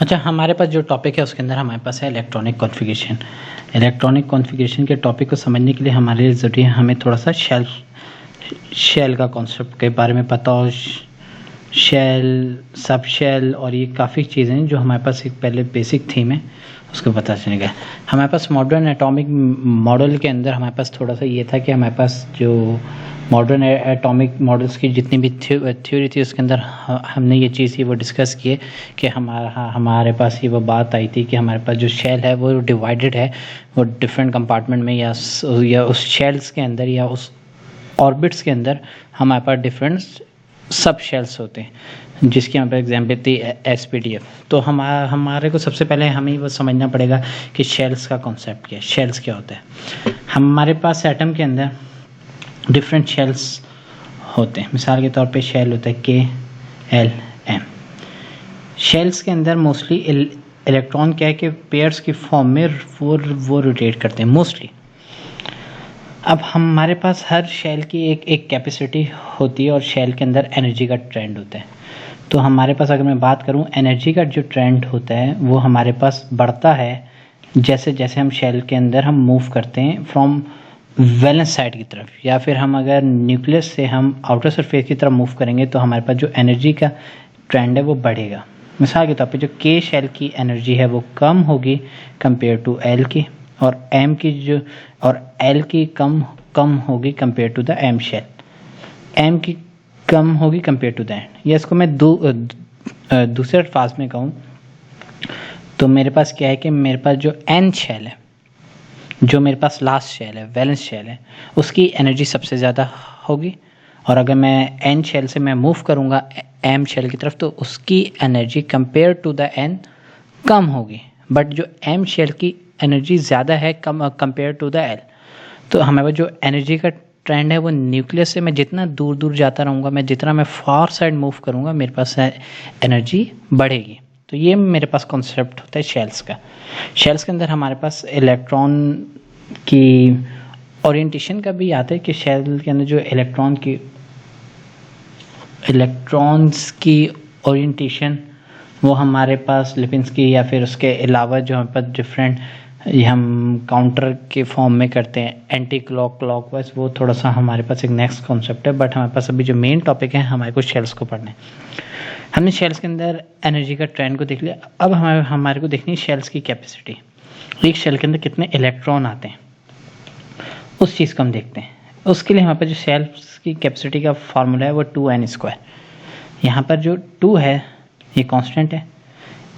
अच्छा, हमारे पास जो टॉपिक है उसके अंदर हमारे पास है इलेक्ट्रॉनिक कॉन्फ़िगरेशन। इलेक्ट्रॉनिक कॉन्फ़िगरेशन के टॉपिक को समझने के लिए हमारे लिए ज़रूरी है हमें थोड़ा सा शेल का कॉन्सेप्ट के बारे में पता हो। शेल, सब शेल और ये काफ़ी चीज़ें हैं जो हमारे पास एक पहले बेसिक थीम है उसको पता चलेगा। हमारे पास मॉडर्न एटॉमिक मॉडल के अंदर हमारे पास थोड़ा सा ये था कि हमारे पास जो मॉडर्न एटॉमिक मॉडल्स की जितनी भी थ्योरी थी उसके अंदर हमने ये चीज़ वो डिस्कस किए कि हमारे पास ये वो बात आई थी कि हमारे पास जो शेल है वो डिवाइडेड है, वो डिफरेंट कंपार्टमेंट में या उस शेल्स के अंदर या उस ऑर्बिट्स के अंदर हमारे पास डिफरेंट सब शेल्स होते हैं, जिसकी यहाँ पर एग्जाम्पल थी SPDF। तो हमारे को सबसे पहले हमें वो समझना पड़ेगा कि शेल्स का कॉन्सेप्ट क्या है, शेल्स क्या होता है। हमारे पास एटम के अंदर डिफरेंट शेल्स होते हैं। मिसाल के तौर पे शेल होता है KLM। शेल्स के अंदर मोस्टली इलेक्ट्रॉन क्या है कि पेयर्स की फॉर्म में वो रोटेट करते हैं मोस्टली। अब हमारे पास हर शेल की एक कैपेसिटी होती है और शेल के अंदर एनर्जी का ट्रेंड होता है। तो हमारे पास अगर मैं बात करूं, एनर्जी का जो ट्रेंड होता है वो हमारे पास बढ़ता है जैसे जैसे हम शेल के अंदर हम मूव करते हैं फ्रॉम वैलेंस साइड की तरफ, या फिर हम अगर न्यूक्लियस से हम आउटर सरफेस की तरफ मूव करेंगे तो हमारे पास जो एनर्जी का ट्रेंड है वो बढ़ेगा। मिसाल के तौर पे जो K शेल की एनर्जी है वो कम होगी कंपेयर टू L की, और M की जो और L की कम होगी compare to the M shell. M की कम होगी कंपेयर टू द एंड। या इसको मैं दूसरे अल्फाज में कहूँ तो मेरे पास क्या है कि मेरे पास जो N शेल है, जो मेरे पास लास्ट शेल है, वैलेंस शेल है, उसकी एनर्जी सबसे ज़्यादा होगी। और अगर मैं N शेल से मैं मूव करूँगा M शेल की तरफ तो उसकी energy compare to the N कम होगी। बट जो M शेल की एनर्जी ज़्यादा है कंपेयर टू द L। तो हमारे पास जो एनर्जी का ट्रेंड है वो न्यूक्लियस से मैं जितना दूर दूर जाता रहूँगा, मैं जितना मैं फार साइड मूव करूँगा, मेरे पास एनर्जी बढ़ेगी। तो ये मेरे पास कॉन्सेप्ट होता है शेल्स का। शेल्स के अंदर हमारे पास इलेक्ट्रॉन की ओरिएंटेशन का भी आता है कि शेल के अंदर जो इलेक्ट्रॉन्स की ओरिएंटेशन वो हमारे पास लिपिंस्की या फिर उसके अलावा जो हमारे पास डिफरेंट हम काउंटर के फॉर्म में करते हैं एंटी क्लॉकवाइज, वो थोड़ा सा हमारे पास एक नेक्स्ट कॉन्सेप्ट है। बट हमारे पास अभी जो मेन टॉपिक है हमारे को शेल्स को पढ़ना है। हमने शेल्स के अंदर एनर्जी का ट्रेंड को देख लिया। अब हमारे को देखनी है शेल्स की कैपेसिटी। एक शेल के अंदर कितने इलेक्ट्रॉन आते हैं उस चीज़ को हम देखते हैं। उसके लिए हमारे पास जो शेल्स की कैपेसिटी का फार्मूला है वो 2n²। यहाँ पर जो 2 है ये कांस्टेंट है,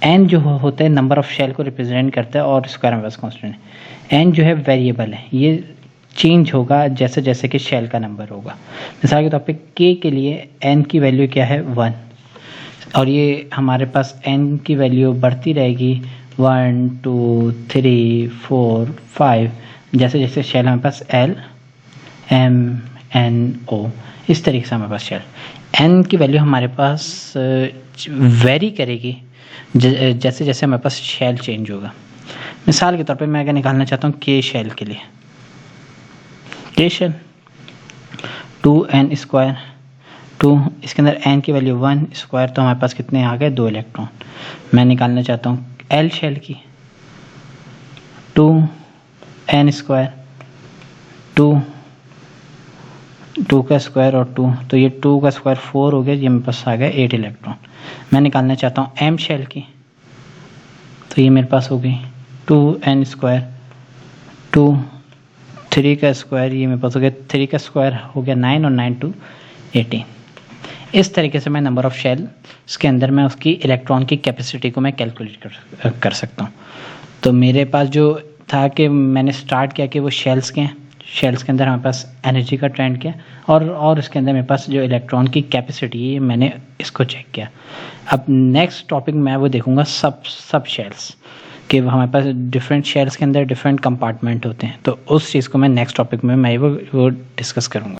n जो होता है नंबर ऑफ शेल को रिप्रेजेंट करता है और स्क्वायर में बस कांस्टेंट है। n जो है वेरिएबल है, ये चेंज होगा जैसे जैसे कि शेल का नंबर होगा। मिसाल के तौर पे k के लिए n की वैल्यू क्या है 1, और ये हमारे पास n की वैल्यू बढ़ती रहेगी 1 2 3 4 5 जैसे जैसे शेल हमारे पास L M N O इस तरीके से हमारे पास शेल n की वैल्यू हमारे पास वेरी करेगी जैसे जैसे हमारे पास शेल चेंज होगा। मिसाल के तौर पे मैं अगर निकालना चाहता हूँ K शेल के लिए, K शेल 2n², 2 इसके अंदर n की वैल्यू 1², तो हमारे पास कितने आ गए 2 इलेक्ट्रॉन। मैं निकालना चाहता हूँ L शेल की 2n², 2 का स्क्वायर और 2, तो ये 2 का स्क्वायर 4 हो गया, ये मेरे पास आ गया 8 इलेक्ट्रॉन। मैं निकालना चाहता हूँ M शेल की, तो ये मेरे पास हो गई 2n², 2 3 का स्क्वायर, ये मेरे पास हो गया 3 का स्क्वायर हो गया 9 और 9 2 18। इस तरीके से मैं नंबर ऑफ शेल के अंदर मैं उसकी इलेक्ट्रॉन की कैपेसिटी को मैं कैलकुलेट कर सकता हूँ। तो मेरे पास जो था कि मैंने स्टार्ट किया कि वो शेल्स के हैं, शेल्स के अंदर हमारे पास एनर्जी का ट्रेंड क्या और इसके अंदर मेरे पास जो इलेक्ट्रॉन की कैपेसिटी है मैंने इसको चेक किया। अब नेक्स्ट टॉपिक मैं वो देखूंगा सब शेल्स कि हमारे पास डिफरेंट शेल्स के अंदर डिफरेंट कंपार्टमेंट होते हैं। तो उस चीज़ को मैं नेक्स्ट टॉपिक में मैं वो डिस्कस करूँगा।